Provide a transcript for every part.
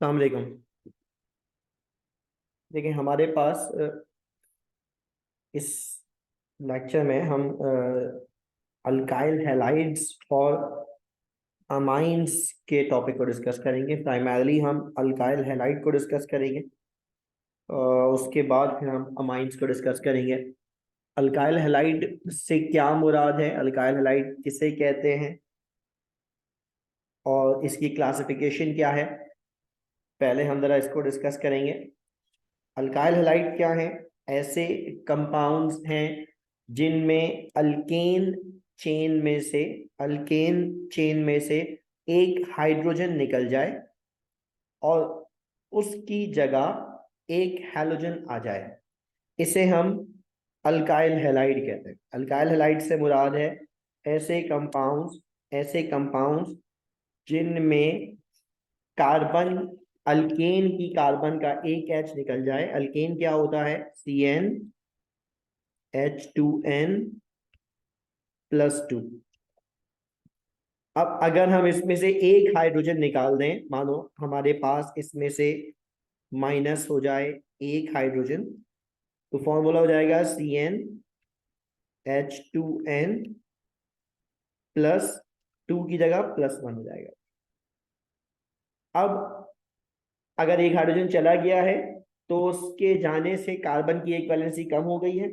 अस्सलाम वालेकुम। देखिए हमारे पास इस लेक्चर में हम अल्काइल हैलाइड्स और अमाइंस के टॉपिक को डिस्कस करेंगे। प्राइमरली हम अल्काइल हैलाइड को डिस्कस करेंगे, उसके बाद फिर हम अमाइंस को डिस्कस करेंगे। अल्काइल हैलाइड से क्या मुराद है, अल्काइल हैलाइड किसे कहते हैं और इसकी क्लासिफिकेशन क्या है, पहले हम जरा इसको डिस्कस करेंगे। अल्काइल हैलाइड क्या है? ऐसे कंपाउंड्स हैं जिनमें अल्केन चेन में से एक हाइड्रोजन निकल जाए और उसकी जगह एक हैलोजन आ जाए, इसे हम अल्काइल हैलाइड कहते हैं। अल्काइल हैलाइड से मुराद है ऐसे कंपाउंड्स जिनमें कार्बन अल्केन की कार्बन का एक एच निकल जाए। अल्केन क्या होता है? CnH2n+2। अब अगर हम इसमें से एक हाइड्रोजन निकाल दें, मानो हमारे पास इसमें से माइनस हो जाए एक हाइड्रोजन, तो फॉर्मूला हो जाएगा CnH2n+2 की जगह +1 हो जाएगा। अब अगर एक हाइड्रोजन चला गया है तो उसके जाने से कार्बन की एक वैलेंसी कम हो गई है।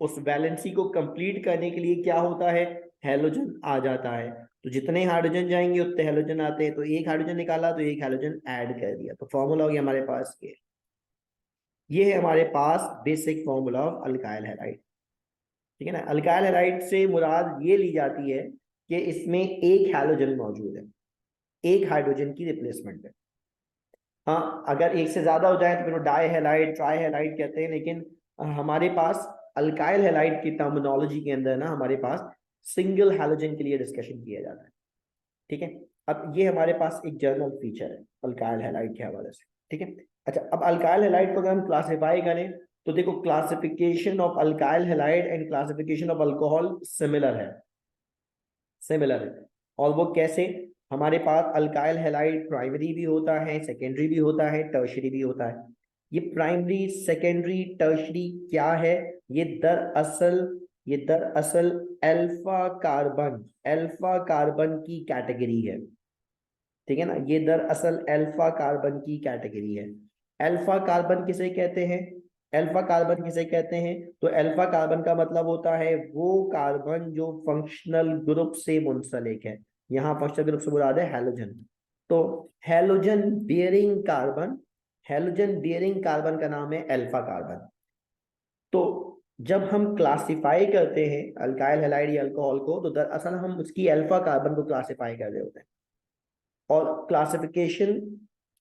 उस वैलेंसी को कंप्लीट करने के लिए क्या होता है? हैलोजन आ जाता है। तो जितने हाइड्रोजन जाएंगे उतने हैलोजन आते हैं, तो एक हाइड्रोजन निकाला तो एक हैलोजन ऐड कर दिया, तो फॉर्मूला हो गया हमारे पास ये है हमारे पास basic formula of alkyl halide. ठीक है ना। अल्काइल हैलाइड से मुराद ये ली जाती है कि इसमें एक हैलोजन मौजूद है, एक हाइड्रोजन की रिप्लेसमेंट है। हाँ, अगर एक से ज्यादा हो जाए तो फिर वो डाई हैलाइड, ट्राई हैलाइड कहते हैं, लेकिन हमारे पास अल्काइल हैलाइड की टर्मिनोलॉजी के अंदर ना हमारे पास सिंगल हैलोजन के लिए डिस्कशन किया जाता है। ठीक है। अब ये हमारे पास एक जर्नल फीचर है अल्काइल हैलाइड के हवाले से। ठीक है। अच्छा, अब अल्काइल हैलाइड को अगर हम क्लासिफाई करें तो देखो, classification of alkyl halide and classification of alcohol similar है। और वो कैसे? हमारे पास अल्काइल हैलाइड प्राइमरी भी होता है, सेकेंडरी भी होता है, टर्शरी भी होता है। ये प्राइमरी, सेकेंडरी, टर्शरी क्या है? ये दरअसल अल्फा कार्बन की कैटेगरी है। ठीक है ना। ये दरअसल अल्फा कार्बन की कैटेगरी है। अल्फा कार्बन किसे कहते हैं? तो अल्फा कार्बन का मतलब होता है वो कार्बन जो फंक्शनल ग्रुप से मुंसलिक है। यहाँ फंक्शनल ग्रुप से मुराद है हैलोजन। तो हैलोजन बियरिंग कार्बन का नाम है अल्फा कार्बन। तो जब हम क्लासिफाई करते हैं अल्काइल हैलाइड या अल्कोहल को, तो दरअसल हम उसकी अल्फा कार्बन को क्लासिफाई कर रहे होते हैं। और क्लासिफिकेशन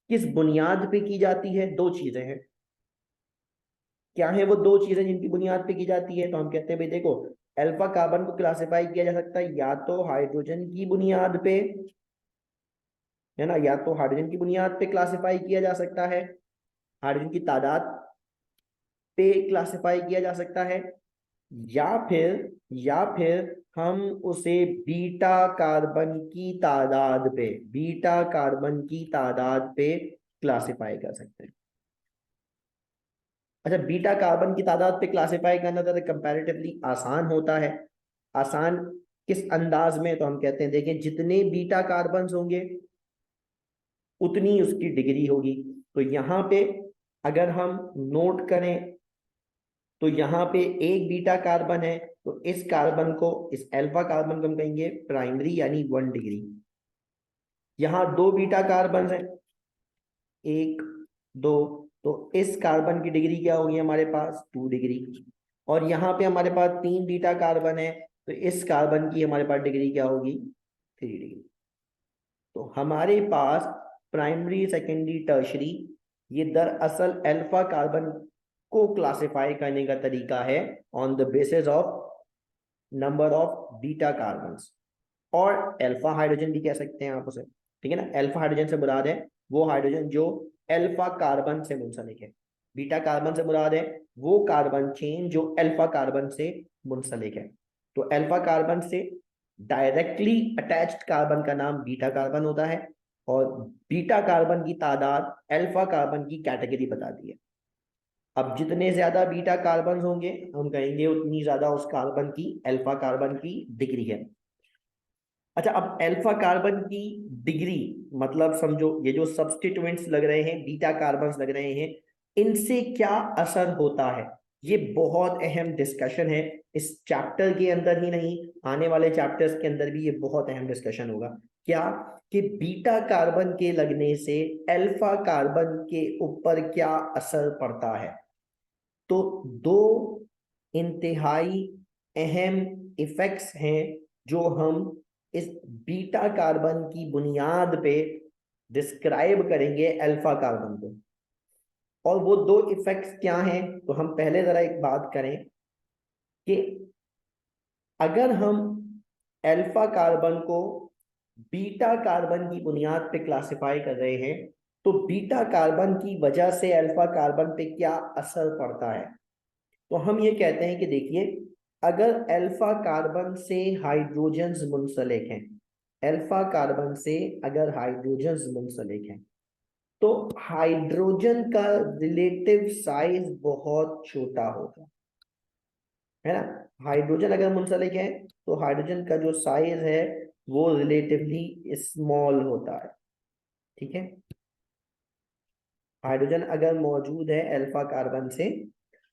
किस बुनियाद पे की जाती है? दो चीजें हैं। क्या है वो दो चीजें जिनकी बुनियाद पे की जाती है? तो हम कहते हैं भाई देखो, अल्फा कार्बन को क्लासिफाई किया जा सकता है या तो हाइड्रोजन की बुनियाद पे, है ना, या तो हाइड्रोजन की बुनियाद पे क्लासिफाई किया जा सकता है, हाइड्रोजन की तादाद पे क्लासिफाई किया जा सकता है, या फिर हम उसे बीटा कार्बन की तादाद पे क्लासिफाई कर सकते हैं। अच्छा, बीटा कार्बन की तादाद पे क्लासिफाई करना तो कंपैरेटिवली आसान होता है। आसान किस अंदाज में? तो हम कहते हैं देखिए, जितने बीटा कार्बन होंगे उतनी उसकी डिग्री होगी। तो यहाँ पे अगर हम नोट करें तो यहाँ पे एक बीटा कार्बन है, तो इस अल्फा कार्बन को हम कहेंगे प्राइमरी, यानी 1 डिग्री। यहाँ दो बीटा कार्बन है, एक, दो, तो इस कार्बन की डिग्री क्या होगी हमारे पास? 2 डिग्री। और यहाँ पे हमारे पास 3 बीटा कार्बन है, तो इस कार्बन की हमारे पास डिग्री क्या होगी? 3 डिग्री। तो हमारे पास प्राइमरी, सेकेंडरी, टर्शरी, ये दरअसल अल्फा कार्बन को क्लासिफाई करने का तरीका है on the basis of number of beta carbon. और अल्फा हाइड्रोजन भी कह सकते हैं आप उसे। ठीक है ना। अल्फा हाइड्रोजन से मुराद है वो हाइड्रोजन जो अल्फा कार्बन से मुंसलिक है। बीटा कार्बन से मुराद है वो कार्बन चेन जो अल्फा कार्बन से मुंसलिक है। तो अल्फा कार्बन से डायरेक्टली अटैच्ड कार्बन का नाम बीटा कार्बन होता है, और बीटा कार्बन की तादाद अल्फा कार्बन की कैटेगरी बता दी है। अब जितने ज्यादा बीटा कार्बन होंगे हम कहेंगे उतनी ज्यादा उस कार्बन की अल्फा कार्बन की डिग्री है। अच्छा, अब अल्फा कार्बन की डिग्री मतलब समझो ये जो सब्स्टिट्यूएंट्स लग रहे हैं, बीटा कार्बन लग रहे हैं, इनसे क्या असर होता है, ये बहुत अहम डिस्कशन है। इस चैप्टर के अंदर ही नहीं, आने वाले चैप्टर्स के अंदर भी ये बहुत अहम डिस्कशन होगा। क्या कि बीटा कार्बन के लगने से अल्फा कार्बन के ऊपर क्या असर पड़ता है। तो दो इंतहाई अहम इफेक्ट्स हैं जो हम इस बीटा कार्बन की बुनियाद पे डिस्क्राइब करेंगे अल्फा कार्बन को। और वो दो इफेक्ट्स क्या हैं, तो हम पहले जरा एक बात करें कि अगर हम अल्फा कार्बन को बीटा कार्बन की बुनियाद पे क्लासिफाई कर रहे हैं, तो बीटा कार्बन की वजह से अल्फा कार्बन पे क्या असर पड़ता है। तो हम ये कहते हैं कि देखिए, अगर अल्फा कार्बन से हाइड्रोजन्स मुंसलिक हैं, अल्फा कार्बन से अगर हाइड्रोजन्स मुंसलिक हैं, तो हाइड्रोजन का रिलेटिव साइज बहुत छोटा होगा, है ना। हाइड्रोजन अगर मुंसलिक है तो हाइड्रोजन का जो साइज है वो रिलेटिवली स्मॉल होता है, ठीक है। हाइड्रोजन अगर मौजूद है अल्फा कार्बन से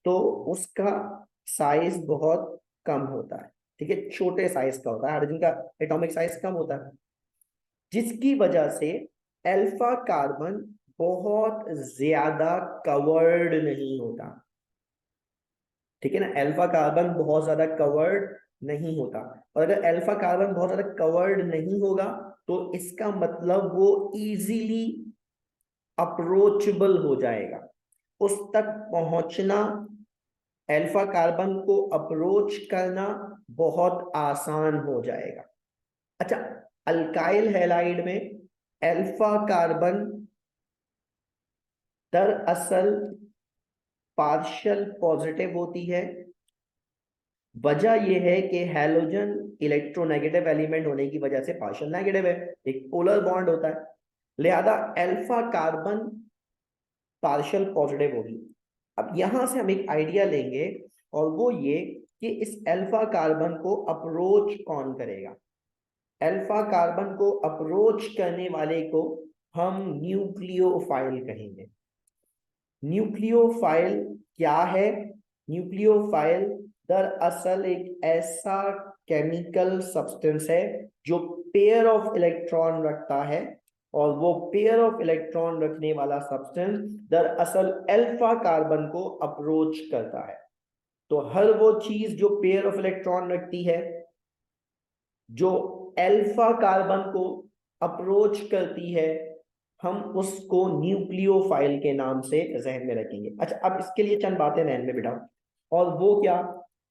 तो उसका साइज बहुत कम होता है, ठीक है, छोटे साइज का होता है, हाइड्रोजन का एटॉमिक साइज कम होता है, जिसकी वजह से अल्फा कार्बन बहुत ज्यादा कवर्ड नहीं होता, ठीक है ना। अल्फा कार्बन बहुत ज्यादा कवर्ड नहीं होता, और अगर अल्फा कार्बन बहुत ज्यादा कवर्ड नहीं होगा तो इसका मतलब वो इजीली अप्रोचेबल हो जाएगा, उस तक पहुंचना, अल्फा कार्बन को अप्रोच करना बहुत आसान हो जाएगा। अच्छा, अल्काइल हैलाइड में अल्फा कार्बन दरअसल पार्शियल पॉजिटिव होती है। वजह यह है कि हैलोजन इलेक्ट्रोनेगेटिव एलिमेंट होने की वजह से पार्शियल नेगेटिव है, एक पोलर बॉन्ड होता है, लिहाजा अल्फा कार्बन पार्शियल पॉजिटिव होगी। अब यहां से हम एक आइडिया लेंगे और वो ये कि इस अल्फा कार्बन को अप्रोच कौन करेगा। अल्फा कार्बन को अप्रोच करने वाले को हम न्यूक्लियोफाइल कहेंगे। न्यूक्लियोफाइल क्या है? न्यूक्लियोफाइल दरअसल एक ऐसा केमिकल सब्सटेंस है जो पेयर ऑफ इलेक्ट्रॉन रखता है, और वो पेयर ऑफ इलेक्ट्रॉन रखने वाला सब्सटेंस दरअसल अल्फा कार्बन को अप्रोच करता है। तो हर वो चीज जो पेयर ऑफ इलेक्ट्रॉन रखती है, जो अल्फा कार्बन को अप्रोच करती है, हम उसको न्यूक्लियोफाइल के नाम से जहन में रखेंगे। अच्छा, अब इसके लिए चंद बातें ध्यान में बिठाओ, और वो क्या,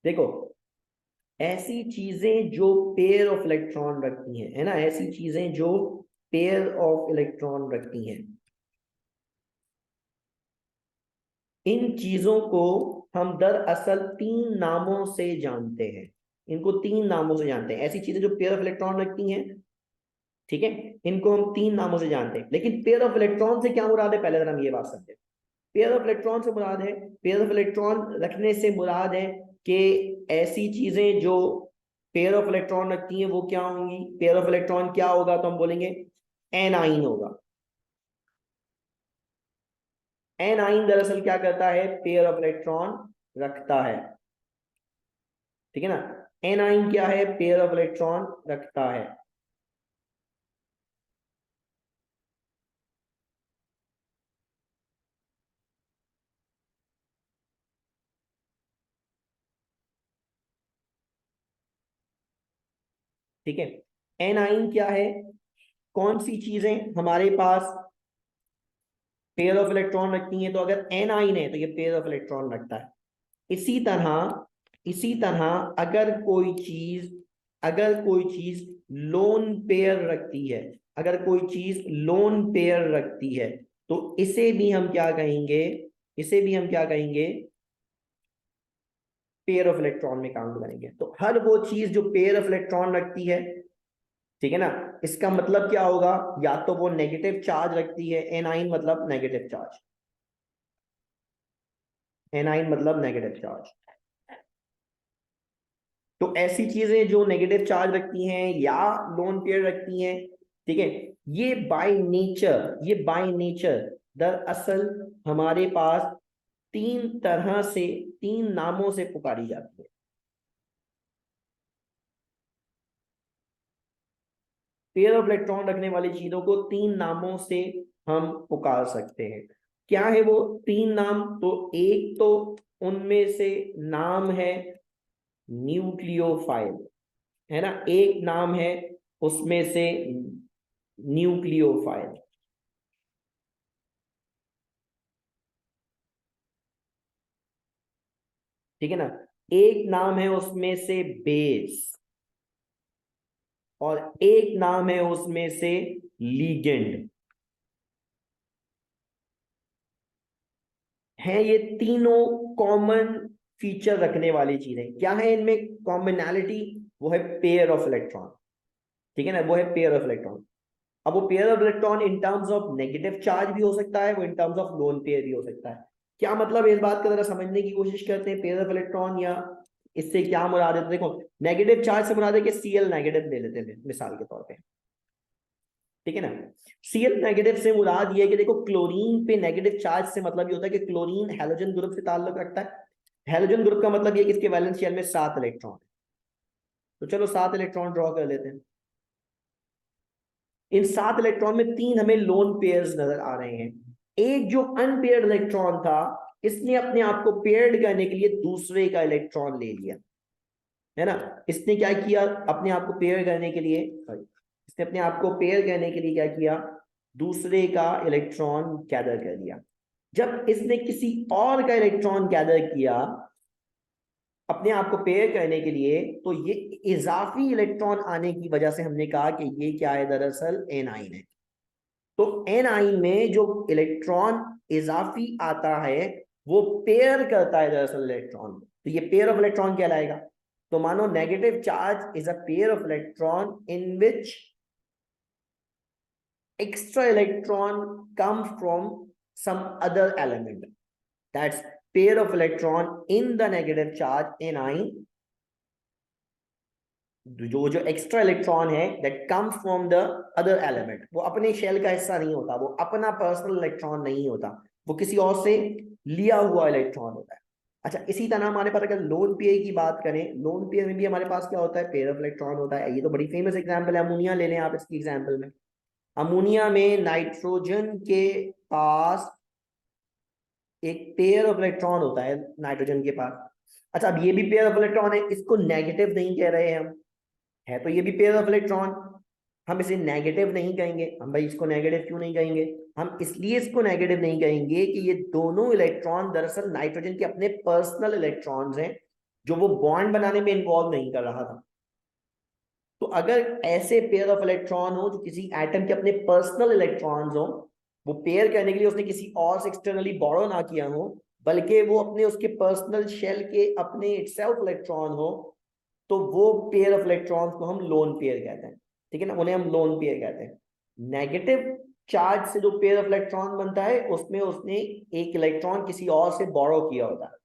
देखो, ऐसी चीजें जो पेयर ऑफ इलेक्ट्रॉन रखती हैं, है ना, ऐसी चीजें जो पेयर ऑफ इलेक्ट्रॉन रखती हैं, इन चीजों को हम दरअसल तीन नामों से जानते हैं। इनको तीन नामों से जानते हैं, ऐसी चीजें जो पेयर ऑफ इलेक्ट्रॉन रखती हैं, ठीक है, इनको हम तीन नामों से जानते हैं। लेकिन पेयर ऑफ इलेक्ट्रॉन से क्या मुराद है, पहले जरा हम ये बात समझे। पेयर ऑफ इलेक्ट्रॉन से मुराद है, पेयर ऑफ इलेक्ट्रॉन रखने से मुराद है कि ऐसी चीजें जो पेयर ऑफ इलेक्ट्रॉन रखती हैं वो क्या होंगी, पेयर ऑफ इलेक्ट्रॉन क्या होगा, तो हम बोलेंगे एनाइन होगा। एनाइन दरअसल क्या करता है, पेयर ऑफ इलेक्ट्रॉन रखता है, ठीक है ना। एनाइन क्या है, पेयर ऑफ इलेक्ट्रॉन रखता है। ठीक है, एनाइन क्या है, कौन सी चीजें हमारे पास पेयर ऑफ इलेक्ट्रॉन रखती हैं, तो अगर एनाइन है तो ये पेयर ऑफ इलेक्ट्रॉन रखता है। इसी तरह अगर कोई चीज लोन पेयर रखती है, अगर कोई चीज लोन पेयर रखती है, तो इसे भी हम क्या कहेंगे, इसे भी हम क्या कहेंगे, पेयर ऑफ इलेक्ट्रॉन में काउंट करेंगे। तो हर वो चीज जो पेयर ऑफ इलेक्ट्रॉन रखती है, ठीक है ना। इसका मतलब क्या होगा, या तो वो नेगेटिव चार्ज रखती है, एनाइन मतलब नेगेटिव चार्ज, एनाइन मतलब नेगेटिव चार्ज। तो ऐसी चीजें जो नेगेटिव चार्ज रखती हैं या लोन पेयर रखती हैं, ठीक है, ये बाय नेचर दरअसल हमारे पास तीन तरह से, तीन नामों से पुकारी जाती है। पेयर ऑफ इलेक्ट्रॉन रखने वाली चीजों को तीन नामों से हम पुकार सकते हैं। क्या है वो तीन नाम, तो एक तो उनमें से नाम है न्यूक्लियोफाइल, है ना, एक नाम है उसमें से न्यूक्लियोफाइल, ठीक है ना, एक नाम है उसमें से बेस, और एक नाम है उसमें से लीगेंड। है ये तीनों कॉमन फीचर रखने वाली चीजें। क्या है इनमें कॉमनैलिटी, वो है पेयर ऑफ इलेक्ट्रॉन, ठीक है ना, वो है पेयर ऑफ इलेक्ट्रॉन। अब वो pair of electron in terms of negative charge भी हो सकता है, वो in terms of lone pair भी हो सकता है। क्या मतलब है इस बात का जरा समझने की कोशिश करते हैं, पेयर ऑफ इलेक्ट्रॉन या इससे क्या मुराद है। तो देखो, नेगेटिव चार्ज से मुराद है कि Cl नेगेटिव ले लेते हैं मिसाल के तौर पे, ठीक है ना। Cl नेगेटिव से मुराद ये है कि देखो, क्लोरीन पे नेगेटिव चार्ज से मतलब ये होता है कि क्लोरीन हैलोजन ग्रुप से ताल्लुक रखता है। हैलोजन ग्रुप का मतलब ये कि इसके वैलेंस शेल में 7 इलेक्ट्रॉन है। तो चलो 7 इलेक्ट्रॉन ड्रॉ कर लेते हैं। इन 7 इलेक्ट्रॉन में 3 हमें लोन पेयर्स नजर आ रहे हैं। एक जो अनपेयर्ड इलेक्ट्रॉन था, इसने अपने आप को पेयर्ड करने के लिए दूसरे का इलेक्ट्रॉन ले लिया, है ना। इसने क्या किया, अपने आप को पेयर करने के लिए, इसने अपने आप को पेयर करने के लिए क्या किया, दूसरे का इलेक्ट्रॉन गैदर कर लिया। जब इसने किसी और का इलेक्ट्रॉन गैदर किया अपने आप को पेयर करने के लिए, तो ये इजाफी इलेक्ट्रॉन आने की वजह से हमने कहा कि ये क्या है, दरअसल एनाइन है। तो एनाइन में जो इलेक्ट्रॉन इजाफी आता है वो पेयर करता है दरअसल इलेक्ट्रॉन, तो ये पेयर ऑफ इलेक्ट्रॉन कहलाएगा। तो मानो negative charge is a pair of electron in which extra electron comes from some other element. That's pair of electron in the negative charge anion. जो जो एक्स्ट्रा इलेक्ट्रॉन है that comes from the other element, वो अपने shell का हिस्सा नहीं होता, वो अपना पर्सनल इलेक्ट्रॉन नहीं होता, वो किसी और से लिया हुआ इलेक्ट्रॉन होता है। अच्छा, इसी तरह हमारे पास अगर लोन पेयर की बात करें, लोन पेयर में भी हमारे पास क्या होता है, पेयर ऑफ इलेक्ट्रॉन होता है। ये तो बड़ी फेमस एग्जांपल है, अमोनिया ले लें आप इसकी एग्जांपल में। अमोनिया में नाइट्रोजन के पास एक पेयर ऑफ इलेक्ट्रॉन होता है, नाइट्रोजन के पास। अच्छा, अब ये भी पेयर ऑफ इलेक्ट्रॉन है, इसको नेगेटिव नहीं कह रहे हैं हम, है तो ये भी पेयर ऑफ इलेक्ट्रॉन, हम इसे नेगेटिव नहीं कहेंगे। हम भाई इसको नेगेटिव क्यों नहीं कहेंगे, हम इसलिए इसको नेगेटिव नहीं कहेंगे कि ये दोनों इलेक्ट्रॉन दरअसल नाइट्रोजन के अपने पर्सनल इलेक्ट्रॉन्स हैं, जो वो बॉन्ड बनाने में इन्वॉल्व नहीं कर रहा था। तो अगर ऐसे पेयर ऑफ इलेक्ट्रॉन हो जो किसी एटम के अपने पर्सनल इलेक्ट्रॉन्स हो, वो पेयर करने के लिए उसने किसी और से एक्सटर्नली बोरो ना किया हो, बल्कि वो अपने उसके पर्सनल शेल के अपने इटसेल्फ इलेक्ट्रॉन हो, तो वो पेयर ऑफ इलेक्ट्रॉन्स को हम लोन पेयर कहते हैं, ठीक है ना, उन्हें हम लोन पेयर कहते हैं। नेगेटिव चार्ज से जो पेयर ऑफ इलेक्ट्रॉन बनता है उसमें उसने एक इलेक्ट्रॉन किसी और से बोरो किया होता है,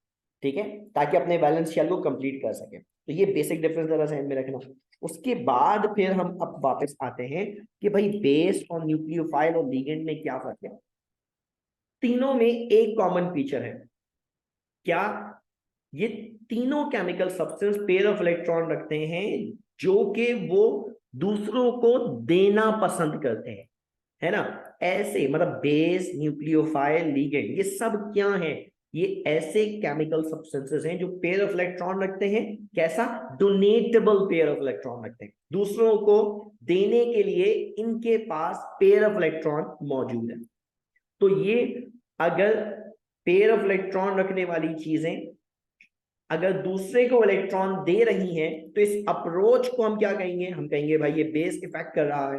ठीक है, ताकि अपने बैलेंस शेल को कंप्लीट कर सके। तो ये बेसिक डिफरेंस जरा ध्यान में रखना। उसके बाद फिर हम अब वापस आते हैं कि भाई बेस और न्यूक्लियोफाइल और लिगेंड में क्या फर्क है। तीनों में एक कॉमन फीचर है, क्या, ये तीनों chemical substance pair of electron रखते हैं जो कि वो दूसरों को देना पसंद करते हैं, है ना। ऐसे मतलब बेस, न्यूक्लियोफाइल, लिगेंड, ये सब क्या है, ये ऐसे केमिकल सब्सटेंसेस हैं जो पेयर ऑफ इलेक्ट्रॉन रखते हैं। कैसा, डोनेटेबल पेयर ऑफ इलेक्ट्रॉन रखते हैं, दूसरों को देने के लिए इनके पास पेयर ऑफ इलेक्ट्रॉन मौजूद है। तो ये, अगर पेयर ऑफ इलेक्ट्रॉन रखने वाली चीजें अगर दूसरे को इलेक्ट्रॉन दे रही हैं, तो इस अप्रोच को हम क्या कहेंगे, हम कहेंगे भाई ये बेस इफेक्ट कर रहा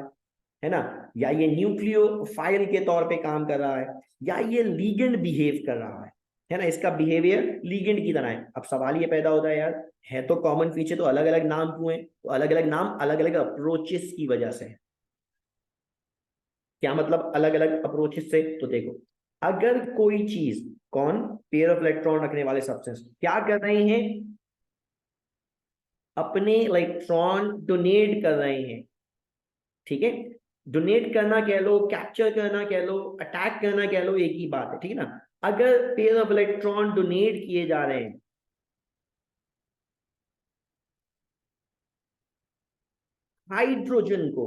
है ना, या ये न्यूक्लियोफाइल के तौर पे काम कर रहा है, या ये लीगेंड बिहेव कर रहा है ना, इसका बिहेवियर लीगेंड की तरह है। अब सवाल ये पैदा होता है यार, है तो कॉमन फीचर, तो अलग अलग नाम क्यों है? तो अलग अलग नाम अलग अलग अप्रोचेस की वजह से है। क्या मतलब अलग अलग अप्रोचेस से? तो देखो, अगर कोई चीज, कौन, पेयर ऑफ इलेक्ट्रॉन रखने वाले सब्सटेंस क्या कर रहे हैं, अपने इलेक्ट्रॉन डोनेट कर रहे हैं, ठीक है, डोनेट करना कह लो, कैप्चर करना कह लो, अटैक करना कह लो, एक ही बात है, ठीक है ना। अगर पेयर ऑफ इलेक्ट्रॉन डोनेट किए जा रहे हैं हाइड्रोजन को,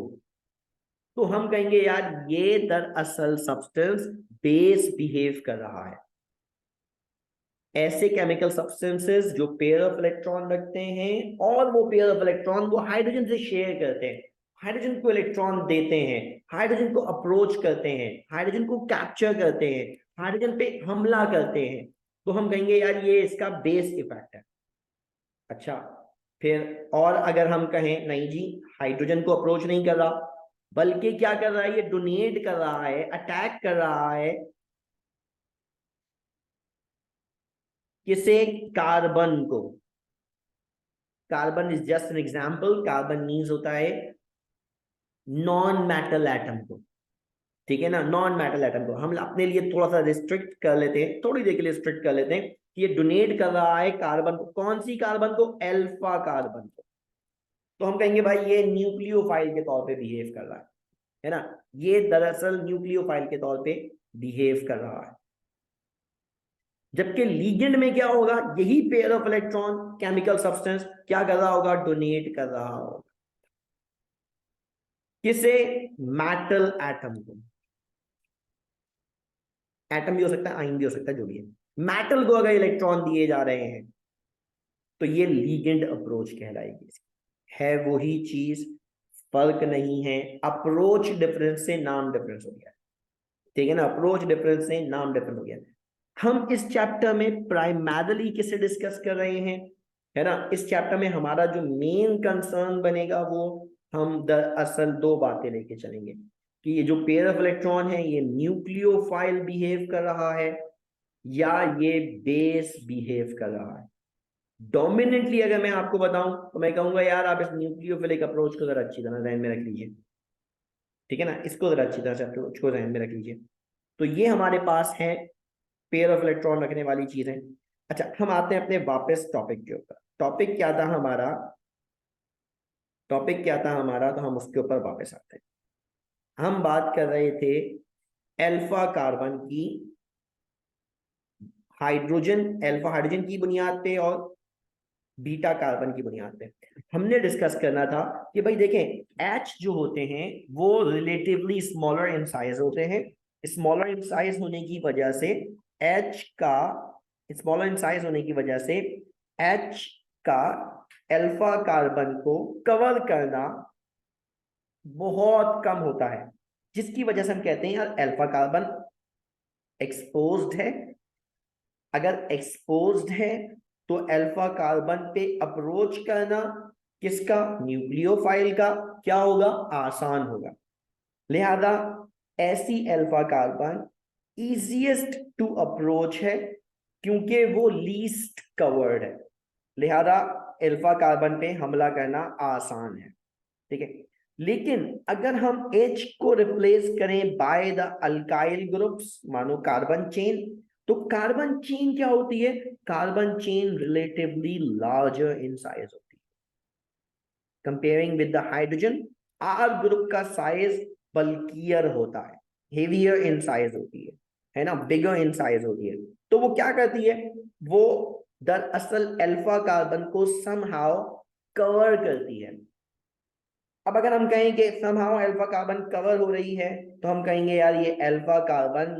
तो हम कहेंगे यार ये दरअसल सब्सटेंस बेस बिहेव कर रहा है। ऐसे केमिकल सब्सटेंसेस जो पेयर ऑफ इलेक्ट्रॉन रखते हैं और वो पेयर ऑफ इलेक्ट्रॉन वो हाइड्रोजन से शेयर करते हैं, हाइड्रोजन को इलेक्ट्रॉन देते हैं, हाइड्रोजन को अप्रोच करते हैं, हाइड्रोजन को कैप्चर करते हैं, हाइड्रोजन पे हमला करते हैं, तो हम कहेंगे यार ये इसका बेस इफेक्ट है। अच्छा, फिर और अगर हम कहें नहीं जी, हाइड्रोजन को अप्रोच नहीं कर रहा, बल्कि क्या कर रहा है, ये डोनेट कर रहा है, अटैक कर रहा है, किसे, कार्बन को। Carbon is just an example, carbon means होता है नॉन मेटल एटम को, ठीक है ना, नॉन मेटल एटम को हम अपने लिए थोड़ा सा रिस्ट्रिक्ट कर लेते हैं, थोड़ी देर के लिए रिस्ट्रिक्ट कर लेते हैं कि ये डोनेट कर रहा है कार्बन को, कौन सी कार्बन को, अल्फा कार्बन को, तो हम कहेंगे भाई ये न्यूक्लियोफाइल के तौर पे बिहेव कर रहा है ना, ये दरअसल न्यूक्लियोफाइल के तौर पे बिहेव कर रहा है। जबकि लीगेंड में क्या होगा, यही pair of electron chemical substance क्या कर रहा होगा, डोनेट कर रहा होगा, किसे, मेटल एटम को। एटम भी हो सकता है, आइन भी हो सकता है, जो भी है, मेटल को अगर इलेक्ट्रॉन दिए जा रहे हैं तो ये लीगेंड अप्रोच कहलाएगी। है वही चीज, फर्क नहीं है, अप्रोच डिफरेंस से नाम डिफरेंस हो गया, ठीक है ना, अप्रोच डिफरेंस से नाम डिफरेंस हो गया। हम इस चैप्टर में प्राइमरली किसे डिस्कस कर रहे हैं, है ना, इस चैप्टर में हमारा जो मेन कंसर्न बनेगा वो हम दरअसल दो बातें लेके चलेंगे कि ये जो पेयर ऑफ इलेक्ट्रॉन है ये न्यूक्लियोफाइल बिहेव कर रहा है या ये बेस बिहेव कर रहा है। डोमिनेंटली अगर मैं आपको बताऊं तो मैं कहूंगा यार आप इस न्यूक्लियोफिलिक अप्रोच को जरा अच्छी तरह ध्यान में रख लीजिए, ठीक है ना, इसको जरा अच्छी तरह से अप्रोच को ध्यान में रख लीजिए। तो ये हमारे पास है पेयर ऑफ इलेक्ट्रॉन रखने वाली चीजें। अच्छा, हम आते हैं अपने वापस टॉपिक के ऊपर। टॉपिक क्या था हमारा, टॉपिक क्या था हमारा, तो हम उसके ऊपर वापस आते हैं। हम बात कर रहे थे अल्फा कार्बन की, हाइड्रोजन, अल्फा हाइड्रोजन की बुनियाद पे और बीटा कार्बन की बुनियाद पे हमने डिस्कस करना था कि भाई देखें एच जो होते हैं वो रिलेटिवली स्मॉलर इन साइज होते हैं। स्मॉलर इन साइज होने की वजह से एच का, स्मॉलर इन साइज होने की वजह से एच का अल्फा कार्बन को कवर करना बहुत कम होता है, जिसकी वजह से हम कहते हैं यार अल्फा कार्बन एक्सपोज्ड है। अगर एक्सपोज्ड है तो अल्फा कार्बन पे अप्रोच करना किसका, न्यूक्लियोफाइल का, क्या होगा, आसान होगा। लिहाजा ऐसी alpha carbon easiest to approach है क्योंकि वो लीस्ट कवर्ड है, लिहाजा अल्फा कार्बन पे हमला करना आसान है, ठीक है। लेकिन अगर हम H को रिप्लेस करें बाय द अल्काइल ग्रुप्स, मानो कार्बन चेन, तो कार्बन चेन क्या होती है, carbon chain relatively larger in size होती है comparing with the hydrogen. R group का साइज बल्कियर होता है, हेवियर इन साइज होती है ना, बिगर इन साइज होती है। तो वो क्या करती है, वो दरअसल अल्फा कार्बन को समहाउ कवर करती है। अब अगर हम कहें कि समहाउ अल्फा कार्बन कवर हो रही है तो हम कहेंगे यार ये अल्फा कार्बन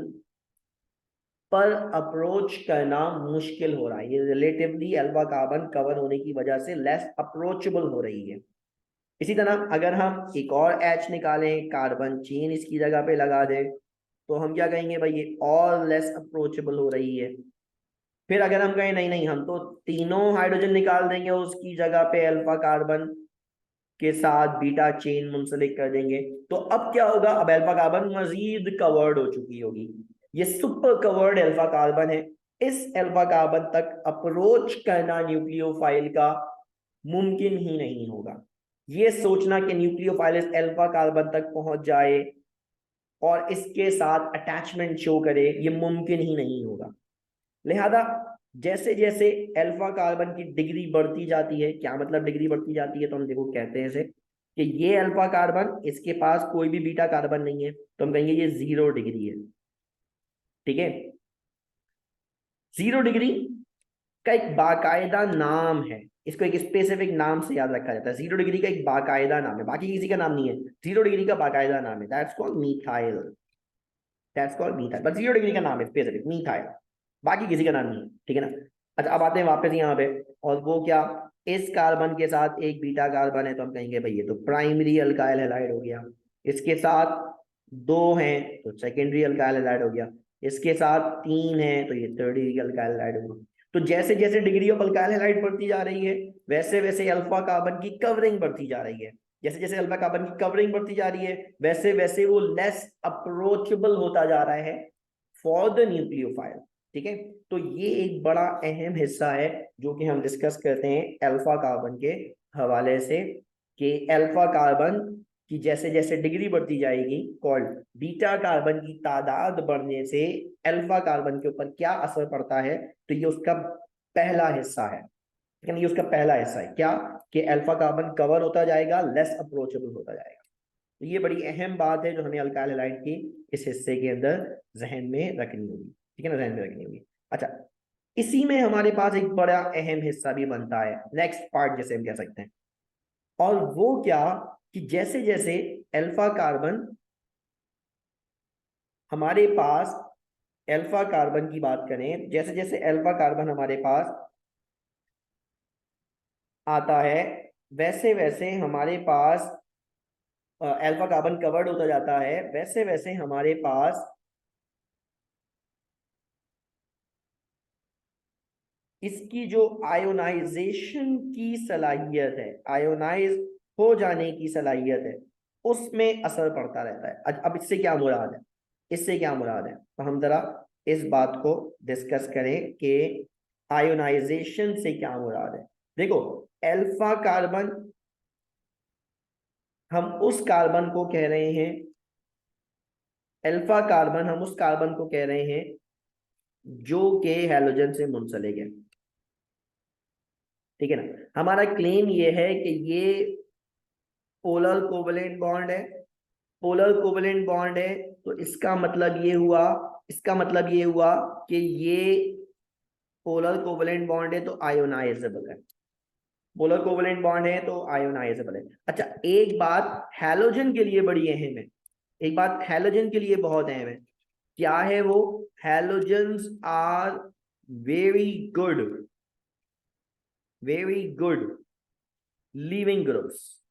पर अप्रोच करना मुश्किल हो रहा है, ये रिलेटिवली अल्फा कार्बन कवर होने की वजह से लेस अप्रोचेबल हो रही है। इसी तरह अगर हम एक और H निकालें, कार्बन चेन इसकी जगह पे लगा दें, तो हम क्या कहेंगे भाई ये और लेस अप्रोचेबल हो रही है। फिर अगर हम कहें नहीं नहीं, हम तो तीनों हाइड्रोजन निकाल देंगे, उसकी जगह पे अल्फा कार्बन के साथ बीटा चेन मुंसलिक कर देंगे, तो अब क्या होगा, अब अल्फा कार्बन मजीद कवर्ड हो चुकी होगी, ये सुपर कवर्ड अल्फा कार्बन है। इस अल्फा कार्बन तक अप्रोच करना न्यूक्लियोफाइल का मुमकिन ही नहीं होगा। ये सोचना कि न्यूक्लियोफाइल इस अल्फा कार्बन तक पहुंच जाए और इसके साथ अटैचमेंट शो करे, ये मुमकिन ही नहीं होगा। लिहाजा जैसे जैसे अल्फा कार्बन की डिग्री बढ़ती जाती है, क्या मतलब डिग्री बढ़ती जाती है, तो हम देखो कहते हैं इसे कि ये अल्फा कार्बन, इसके पास कोई भी बीटा कार्बन नहीं है, तो हम कहेंगे ये 0 डिग्री है। ठीक है, 0 डिग्री का एक बाकायदा नाम है, इसको एक स्पेसिफिक नाम से याद रखा जाता है। 0 डिग्री का एक बाकायदा नाम है, बाकी किसी का नाम नहीं है, 0 डिग्री का बाकायदा नाम है, that's called methyl. That's called methyl, बस 0 डिग्री का नाम है स्पेसिफिक मीथाइल, बाकी किसी का नाम नहीं है। ठीक है ना। अच्छा, अब आते हैं वापस यहाँ पे, और वो क्या, इस कार्बन के साथ एक बीटा कार्बन है, तो हम कहेंगे भाई ये तो प्राइमरी अल्काइल हैलाइड हो गया। इसके साथ 2 हैं तो सेकेंडरी अल्काइल हैलाइड हो गया। इसके साथ 3 है तो ये टर्टियरी अल्काइल हैलाइड होगा। तो जैसे जैसे डिग्री ऑफ अल्काइल हैलाइड बढ़ती जा रही है, वैसे वैसे अल्फा कार्बन की कवरिंग बढ़ती जा रही है। जैसे जैसे अल्फा कार्बन की कवरिंग बढ़ती जा रही है, वैसे वैसे वो लेस अप्रोचेबल होता जा रहा है फॉर द न्यूक्लियोफाइल। ठीक है, तो ये एक बड़ा अहम हिस्सा है जो कि हम डिस्कस करते हैं अल्फा कार्बन के हवाले से, कि अल्फा कार्बन की जैसे जैसे डिग्री बढ़ती जाएगी, कॉल्ड बीटा कार्बन की तादाद बढ़ने से अल्फा कार्बन के ऊपर क्या असर पड़ता है, तो ये उसका पहला हिस्सा है। लेकिन ये उसका पहला हिस्सा है क्या, कि अल्फा कार्बन कवर होता जाएगा, लेस अप्रोचेबल होता जाएगा। तो ये बड़ी अहम बात है जो हमें अल्काइल हैलाइड की इस हिस्से के अंदर जहन में रखनी होगी। ठीक है ना, जहन में रखनी होगी। अच्छा, इसी में हमारे पास एक बड़ा अहम हिस्सा भी बनता है, नेक्स्ट पार्ट जैसे हम कह सकते हैं, और वो क्या, कि जैसे जैसे अल्फा कार्बन हमारे पास, अल्फा कार्बन की बात करें, जैसे जैसे अल्फा कार्बन हमारे पास आता है, वैसे वैसे हमारे पास अल्फा कार्बन कवर्ड होता जाता है, वैसे वैसे हमारे पास इसकी जो आयोनाइजेशन की सलाहियत है, आयोनाइज हो जाने की सलाहियत है, उसमें असर पड़ता रहता है। अब इससे क्या मुराद है, इससे क्या मुराद है, तो हम जरा इस बात को डिस्कस करें कि आयोनाइजेशन से क्या मुराद है। देखो, अल्फा कार्बन, हम उस कार्बन को कह रहे हैं, अल्फा कार्बन हम उस कार्बन को कह रहे हैं जो कि हैलोजन से मुंसलिक है। ठीक है ना, हमारा क्लेम ये है कि ये पोलर कोवलेंट बॉन्ड है, पोलर कोवलेंट बॉन्ड है, तो इसका मतलब ये हुआ, इसका मतलब ये हुआ कि ये पोलर कोवलेंट बॉन्ड है तो आयोनाइजेबल है, पोलर कोवलेंट बॉन्ड है तो आयोनाइजेबल है। अच्छा, एक बात हैलोजन के लिए बड़ी अहम है, एक बात हैलोजन के लिए बहुत अहम है, क्या है वो, halogens are very good, very good leaving groups,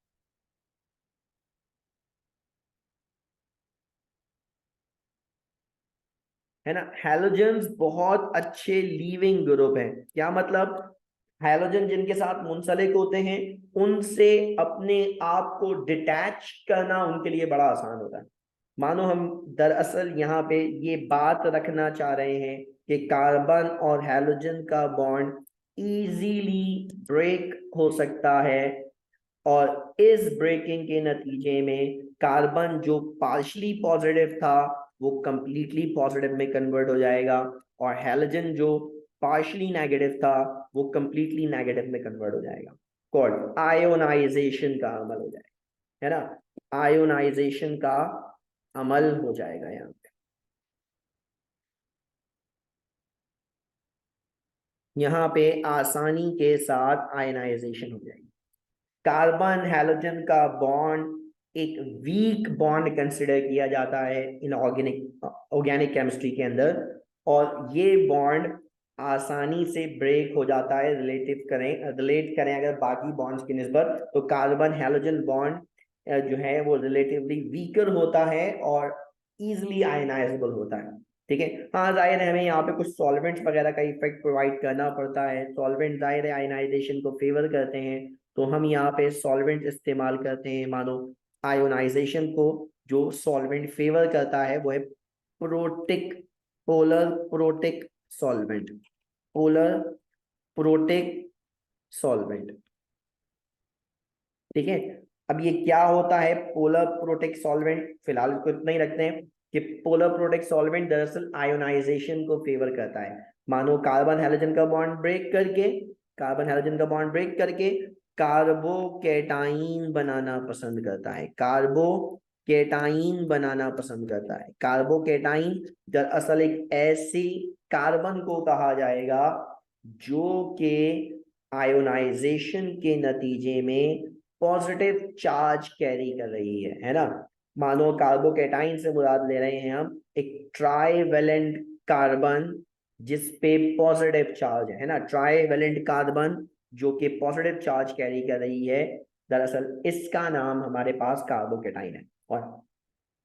है ना। हैलोजन्स बहुत अच्छे लीविंग ग्रुप हैं, क्या मतलब, हैलोजन जिनके साथ मुंसलिक होते हैं उनसे अपने आप को डिटैच करना उनके लिए बड़ा आसान होता है। मानो हम दरअसल यहाँ पे ये बात रखना चाह रहे हैं कि कार्बन और हैलोजन का बॉन्ड इजीली ब्रेक हो सकता है, और इस ब्रेकिंग के नतीजे में कार्बन जो पार्शली पॉजिटिव था वो कंप्लीटली पॉजिटिव में कन्वर्ट हो जाएगा, और हैलोजन जो पार्शली नेगेटिव था वो कंप्लीटली नेगेटिव में कन्वर्ट हो जाएगा। कॉल्ड आयोनाइजेशन का अमल हो जाएगा, है ना, आयोनाइजेशन का अमल हो जाएगा यहाँ पे। यहाँ पे आसानी के साथ आयनाइजेशन हो जाएगी। कार्बन हैलोजन का बॉन्ड एक वीक बॉन्ड कंसिडर किया जाता है इन ऑर्गेनिक ऑर्गेनिक केमिस्ट्री के अंदर, और ये बॉन्ड आसानी से ब्रेक हो जाता है, रिलेट करें अगर बाकी बॉन्ड्स की निस्बत, तो कार्बन हैलोजन बॉन्ड जो है वो रिलेटिवली वीकर होता है और इजिली आयनाइजेबल होता है। ठीक है, हाँ जाहिर है हमें यहाँ पे कुछ सॉल्वेंट्स वगैरह का इफेक्ट प्रोवाइड करना पड़ता है, सॉल्वेंट जाहिर है आयनाइजेशन को फेवर करते हैं, तो हम यहाँ पे सॉल्वेंट इस्तेमाल करते हैं। मानो आयोनाइजेशन को जो सॉल्वेंट फेवर करता है वो है protic, polar protic solvent, polar protic solvent. ठीक है, अब ये क्या होता है पोलर प्रोटिक सॉल्वेंट? फिलहाल इसको इतना ही रखते हैं कि पोलर प्रोटिक सॉल्वेंट दरअसल आयोनाइजेशन को फेवर करता है। मानो कार्बन हाइड्रोजन का बॉन्ड ब्रेक करके, कार्बन हाइड्रोजन का बॉन्ड ब्रेक करके कार्बोकेटाइन बनाना पसंद करता है, कार्बोकेटाइन बनाना पसंद करता है। कार्बोकेटाइन दरअसल एक ऐसी कार्बन को कहा जाएगा जो कि आयोनाइजेशन के नतीजे में पॉजिटिव चार्ज कैरी कर रही है ना। मानो कार्बोकेटाइन से मुराद ले रहे हैं हम एक ट्राईवेलेंट कार्बन जिस पे पॉजिटिव चार्ज है ना, ट्राईवेलेंट कार्बन जो कि पॉजिटिव चार्ज कैरी कर रही है, दरअसल इसका नाम हमारे पास कार्बोकेटाइन है। और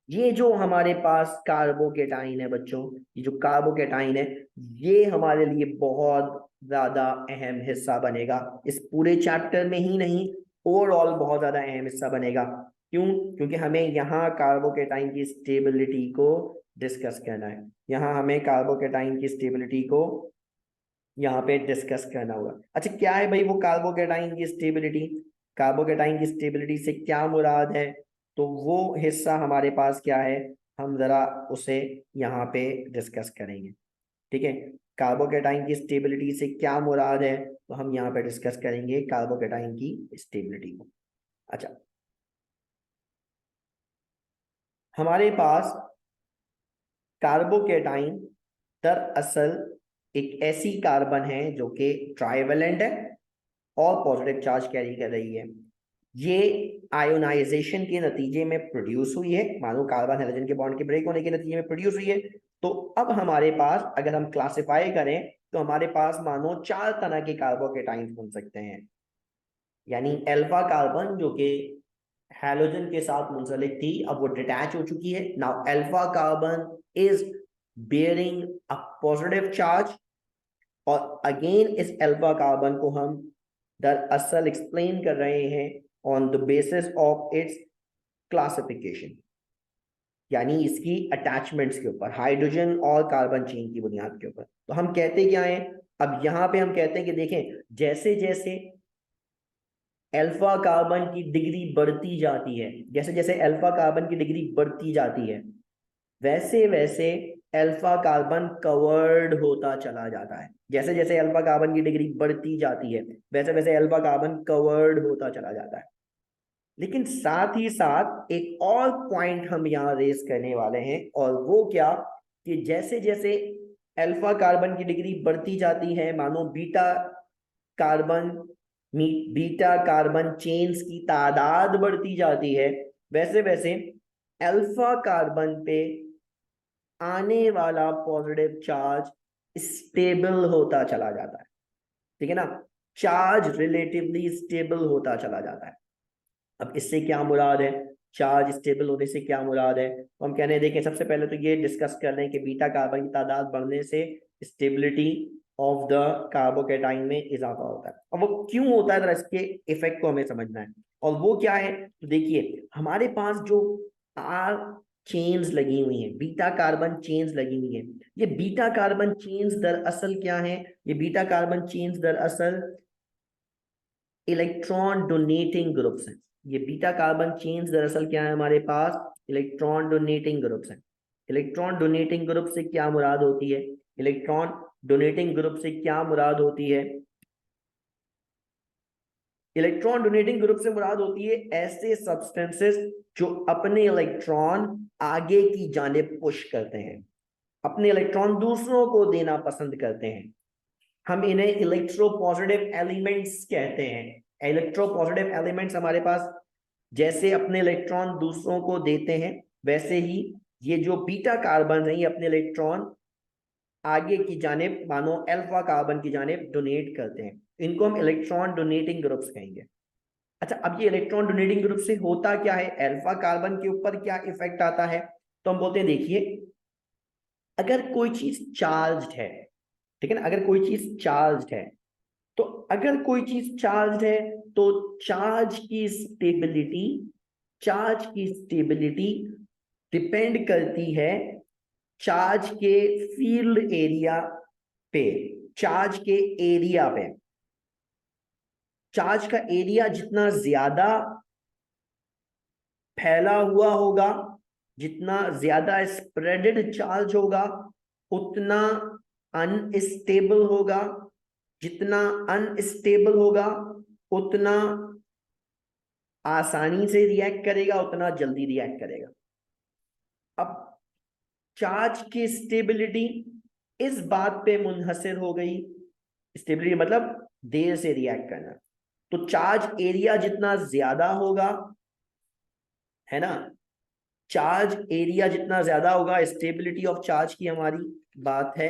ये जो हमारे पास कार्बोकेटाइन है बच्चों, ये जो कार्बोकेटाइन है ये हमारे लिए बहुत ज्यादा अहम हिस्सा बनेगा इस पूरे चैप्टर में ही नहीं, ओवरऑल बहुत ज्यादा अहम हिस्सा बनेगा। क्यों? क्योंकि हमें यहाँ कार्बोकेटाइन की स्टेबिलिटी को डिस्कस करना है, यहाँ हमें कार्बोकेटाइन की स्टेबिलिटी को यहाँ पे डिस्कस करना होगा। अच्छा क्या है भाई वो कार्बोकेटाइन की स्टेबिलिटी? कार्बोकेटाइन की स्टेबिलिटी से क्या मुराद है? तो वो हिस्सा हमारे पास क्या है, हम जरा उसे यहाँ पे डिस्कस करेंगे। ठीक है, कार्बोकेटाइन की स्टेबिलिटी से क्या मुराद है तो हम यहाँ पे डिस्कस करेंगे कार्बोकेटाइन की स्टेबिलिटी को। अच्छा, हमारे पास कार्बोकेटाइन दरअसल एक ऐसी कार्बन है जो कि ट्राइवेलेंट है और पॉजिटिव चार्ज कैरी कर रही है। ये आयोनाइजेशन के नतीजे में प्रोड्यूस हुई है, मानो कार्बन हाइड्रोजन के बॉन्ड के ब्रेक होने के नतीजे में प्रोड्यूस हुई है। तो अब हमारे पास अगर हम क्लासिफाई करें तो हमारे पास मानो 4 तरह के कार्बोकेटाइन बन सकते हैं। यानी अल्फा कार्बन जो कि हैलोजन के साथ मुंसलिक थी, अब वो डिटैच हो चुकी है। Now alpha carbon is bearing a positive charge, और अगेन इस अल्फा कार्बन को हम दरअसल एक्सप्लेन कर रहे हैं on the basis of its classification, यानी इसकी अटैचमेंट्स के ऊपर, हाइड्रोजन और कार्बन चेन की बुनियाद के ऊपर। तो हम कहते क्या है, अब यहां पे हम कहते हैं कि देखें जैसे जैसे अल्फा कार्बन की डिग्री बढ़ती जाती है, जैसे जैसे अल्फा कार्बन की डिग्री बढ़ती जाती है वैसे वैसे अल्फा कार्बन कवर्ड होता चला जाता है। जैसे जैसे अल्फा कार्बन की डिग्री बढ़ती जाती है वैसे वैसे अल्फा कार्बन कवर्ड होता चला जाता है। लेकिन साथ ही साथ एक और पॉइंट हम यहाँ रेस करने वाले हैं, और वो क्या कि जैसे जैसे अल्फा कार्बन की डिग्री बढ़ती जाती है, मानो कार्बन बीटा कार्बन चेन्स की तादाद बढ़ती जाती है, वैसे वैसे अल्फा कार्बन पे आने वाला पॉजिटिव चार्ज स्टेबल होता चला जाता है। ठीक है ना, चार्ज रिलेटिवली स्टेबल होता चला जाता है। अब इससे क्या मुराद है, चार्ज स्टेबल होने से क्या मुराद है? तो हम कहने देखें सबसे पहले तो ये डिस्कस कर रहे हैं कि बीटा कार्बन की तादाद बढ़ने से स्टेबिलिटी ऑफ द कार्बोकेटाइन में इजाफा होता है। अब वो क्यों होता है, इसके इफेक्ट को हमें समझना है। और वो क्या है, तो देखिए हमारे पास जो आर चेन्स लगी हुई हैं, बीटा कार्बन चेन्स लगी हुई हैं, ये बीटा कार्बन चेन्स दरअसल क्या है, ये बीटा कार्बन चेन्स दरअसल इलेक्ट्रॉन डोनेटिंग ग्रुप्स हैं। ये बीटा कार्बन चेन्स दरअसल क्या है, हमारे पास इलेक्ट्रॉन डोनेटिंग ग्रुप्स हैं। इलेक्ट्रॉन डोनेटिंग ग्रुप से क्या मुराद होती है, इलेक्ट्रॉन डोनेटिंग ग्रुप से क्या मुराद होती है, इलेक्ट्रॉन डोनेटिंग ग्रुप से मुराद होती है ऐसे सब्सटेंसेस जो अपने इलेक्ट्रॉन आगे की जानिब पुश करते हैं, अपने इलेक्ट्रॉन दूसरों को देना पसंद करते हैं। हम इन्हें इलेक्ट्रोपॉजिटिव एलिमेंट्स कहते हैं। इलेक्ट्रोपॉजिटिव एलिमेंट्स हमारे पास जैसे अपने इलेक्ट्रॉन दूसरों को देते हैं, वैसे ही ये जो बीटा कार्बन है ये अपने इलेक्ट्रॉन आगे की जानिब मानो अल्फा कार्बन की जानिब डोनेट करते हैं। इनको हम इलेक्ट्रॉन डोनेटिंग ग्रुप्स कहेंगे। अच्छा, अब ये इलेक्ट्रॉन डोनेटिंग ग्रुप से होता क्या है, अल्फा कार्बन के ऊपर क्या इफेक्ट आता है? तो हम बोलते हैं देखिए अगर कोई चीज चार्ज्ड है, ठीक है ना, अगर कोई चीज चार्ज्ड है, तो अगर कोई चीज चार्ज है तो चार्ज की स्टेबिलिटी डिपेंड करती है चार्ज के फील्ड एरिया पे, चार्ज के एरिया पे, चार्ज का एरिया जितना ज्यादा फैला हुआ होगा, जितना ज्यादा स्प्रेडेड चार्ज होगा, उतना अनस्टेबल होगा, जितना अनस्टेबल होगा उतना आसानी से रिएक्ट करेगा, उतना जल्दी रिएक्ट करेगा। अब चार्ज की स्टेबिलिटी इस बात पे मुनहसर हो गई, स्टेबिलिटी मतलब देर से रिएक्ट करना, तो चार्ज एरिया जितना ज्यादा होगा, है ना, चार्ज एरिया जितना ज्यादा होगा, स्टेबिलिटी ऑफ चार्ज की हमारी बात है,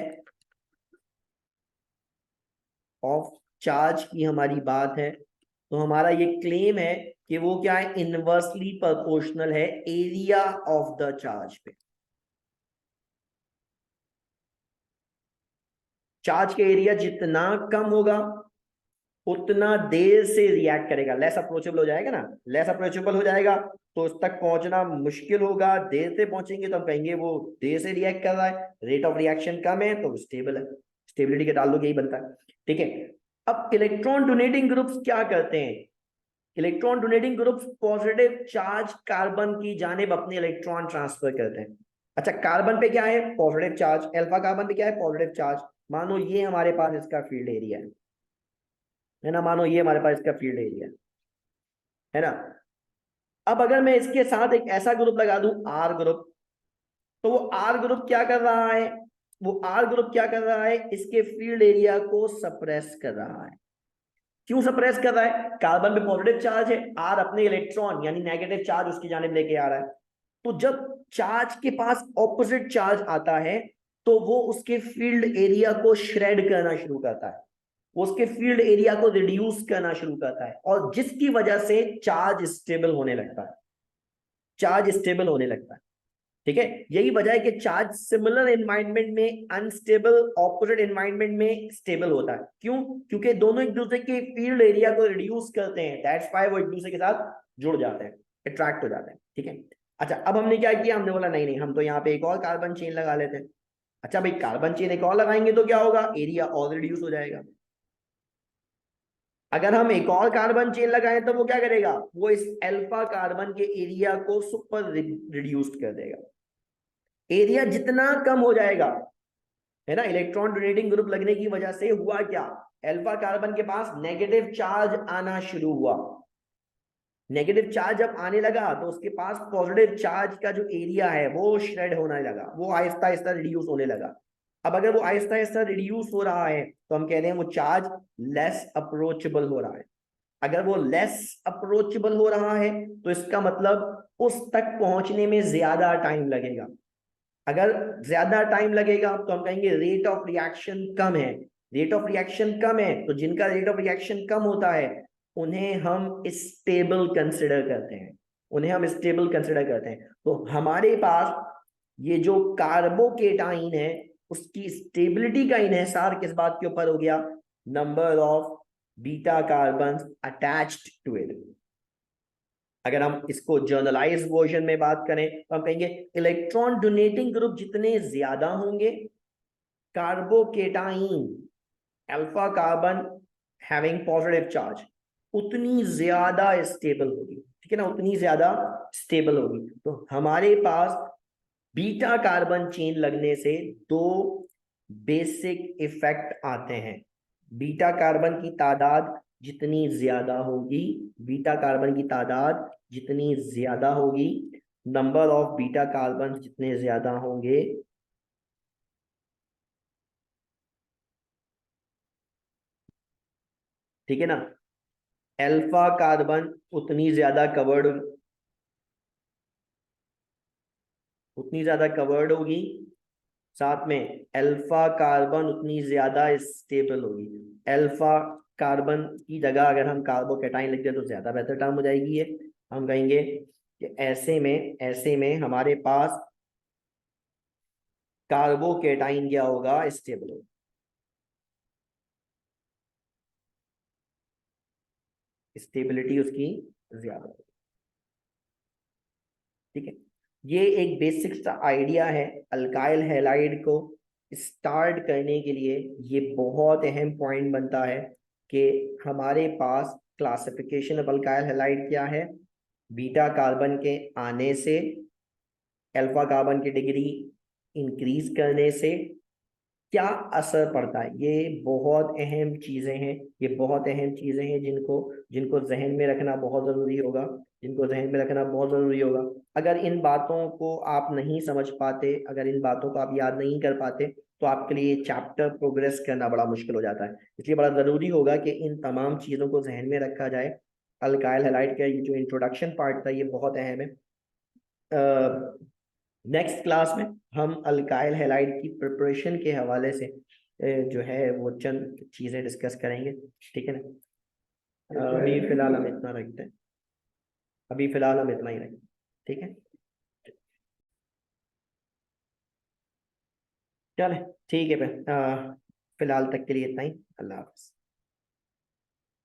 ऑफ चार्ज की हमारी बात है, तो हमारा ये क्लेम है कि वो क्या है, इनवर्सली प्रोपोर्शनल है एरिया ऑफ द चार्ज पे। चार्ज का एरिया जितना कम होगा उतना देर से रिएक्ट करेगा, लेस अप्रोचेबल हो जाएगा ना, लेस अप्रोचेबल हो जाएगा तो उस तक पहुंचना मुश्किल होगा, देर से पहुंचेंगे तो हम कहेंगे वो देर से रिएक्ट कर रहा है, रेट ऑफ रिएक्शन कम है तो स्टेबल है, स्टेबिलिटी का ताल्लुक यही बनता है। ठीक है, अब इलेक्ट्रॉन डोनेटिंग ग्रुप्स क्या करते हैं, electron donating groups positive charge carbon की जानिब अपने इलेक्ट्रॉन ट्रांसफर करते हैं। अच्छा, कार्बन पे क्या है, पॉजिटिव चार्ज, अल्फा कार्बन पे क्या है, पॉजिटिव चार्ज, मानो ये हमारे पास इसका फील्ड एरिया है ना, मानो ये हमारे पास इसका फील्ड एरिया है ना। अब अगर मैं इसके साथ एक ऐसा ग्रुप लगा दूं आर ग्रुप, तो वो आर ग्रुप क्या कर रहा है, वो आर ग्रुप क्या कर रहा है, इसके फील्ड एरिया को सप्रेस कर रहा है। क्यों सप्रेस कर रहा है, कार्बन पे पॉजिटिव चार्ज है, आर अपने इलेक्ट्रॉन यानी नेगेटिव चार्ज उसकी जानिब लेके आ रहा है, तो जब चार्ज के पास ऑपोजिट चार्ज आता है तो वो उसके फील्ड एरिया को श्रेड करना शुरू करता है, वो उसके फील्ड एरिया को रिड्यूस करना शुरू करता है, और जिसकी वजह से चार्ज स्टेबल होने लगता है, चार्ज स्टेबल होने लगता है। ठीक है, यही वजह है कि चार्ज सिमिलर एनवायरनमेंट में अनस्टेबल, ऑपोजिट एनवायरनमेंट में स्टेबल होता है। क्यों, क्योंकि दोनों एक दूसरे के फील्ड एरिया को रिड्यूस करते हैं, दैट्स व्हाई वो एक दूसरे के साथ जुड़ जाते हैं, अट्रैक्ट हो जाते हैं। ठीक है, अच्छा अब हमने क्या किया, हमने बोला नहीं नहीं, हम तो यहाँ पे एक और कार्बन चेन लगा लेते हैं। अच्छा भाई, कार्बन चेन एक और लगाएंगे तो क्या होगा, एरिया और रिड्यूस हो जाएगा। अगर हम एक और कार्बन चेन लगाएं तो वो क्या करेगा, वो इस अल्फा कार्बन के एरिया को सुपर रिड्यूस कर देगा, एरिया जितना कम हो जाएगा, है ना, इलेक्ट्रॉन डोनेटिंग ग्रुप लगने की वजह से हुआ क्या, अल्फा कार्बन के पास नेगेटिव चार्ज आना शुरू हुआ, नेगेटिव चार्ज जब आने लगा तो उसके पास पॉजिटिव चार्ज का जो एरिया है वो श्रेड होने लगा, वो आहिस्ता आहिस्ता रिड्यूस होने लगा। अब अगर वो आहिस्ता आहिस्ता रिड्यूस हो रहा है तो हम कहते हैं वो चार्ज लेस अप्रोचेबल हो रहा है। अगर वो लेस अप्रोचेबल हो रहा है तो इसका मतलब उस तक पहुंचने में ज्यादा टाइम लगेगा, अगर ज्यादा टाइम लगेगा तो हम कहेंगे रेट ऑफ रिएक्शन कम है, रेट ऑफ रिएक्शन कम है तो जिनका रेट ऑफ रिएक्शन कम होता है उन्हें हम स्टेबल कंसिडर करते हैं, उन्हें हम स्टेबल कंसिडर करते हैं। तो हमारे पास ये जो कार्बोकेटाइन है उसकी स्टेबिलिटी का इन्हिसार किस बात के ऊपर हो गया, number of beta carbon attached to it. अगर हम इसको जर्नलाइज वर्जन में बात करें तो हम कहेंगे इलेक्ट्रॉन डोनेटिंग ग्रुप जितने ज्यादा होंगे, carbocation alpha carbon having positive charge उतनी ज्यादा स्टेबल होगी, ठीक है ना, उतनी ज्यादा स्टेबल होगी। तो हमारे पास बीटा कार्बन चेन लगने से दो बेसिक इफेक्ट आते हैं, बीटा कार्बन की तादाद जितनी ज्यादा होगी, बीटा कार्बन की तादाद जितनी ज्यादा होगी, नंबर ऑफ बीटा कार्बन जितने ज्यादा होंगे, ठीक है ना, अल्फा कार्बन उतनी ज्यादा कवर्ड, उतनी ज्यादा कवर्ड होगी, साथ में अल्फा कार्बन उतनी ज्यादा स्टेबल होगी। अल्फा कार्बन की जगह अगर हम कार्बोकेटाइन लिख दें तो ज्यादा बेहतर टर्म हो जाएगी ये, हम कहेंगे कि ऐसे में हमारे पास कार्बोकेटाइन क्या होगा, स्टेबल होगा, स्टेबिलिटी उसकी ज्यादा होगी। ठीक है, ये एक बेसिक सा आइडिया है अल्काइल हैलाइड को स्टार्ट करने के लिए ये बहुत अहम पॉइंट बनता है कि हमारे पास क्लासिफिकेशन ऑफ अल्काइल हैलाइड क्या है। बीटा कार्बन के आने से अल्फा कार्बन की डिग्री इंक्रीज करने से क्या असर पड़ता है, ये बहुत अहम चीजें हैं। ये बहुत अहम चीजें हैं जिनको जिनको जहन में रखना बहुत जरूरी होगा, जिनको जहन में रखना बहुत जरूरी होगा। अगर इन बातों को आप नहीं समझ पाते, अगर इन बातों को आप याद नहीं कर पाते, तो आपके लिए चैप्टर प्रोग्रेस करना बड़ा मुश्किल हो जाता है। इसलिए बड़ा जरूरी होगा कि इन तमाम चीजों को जहन में रखा जाए। अल्काइल हैलाइड का ये जो इंट्रोडक्शन पार्ट था ये बहुत अहम है। नेक्स्ट क्लास में हम अल्काइल हैलाइड की प्रिपरेशन के हवाले से जो है वो चंद चीजें डिस्कस करेंगे। ठीक है ना। अभी फिलहाल हम इतना रखते हैं, अभी फिलहाल हम इतना ही रखें। ठीक है, चले, ठीक है फिर फिलहाल तक के लिए इतना ही। अल्लाह हाफ़िज़।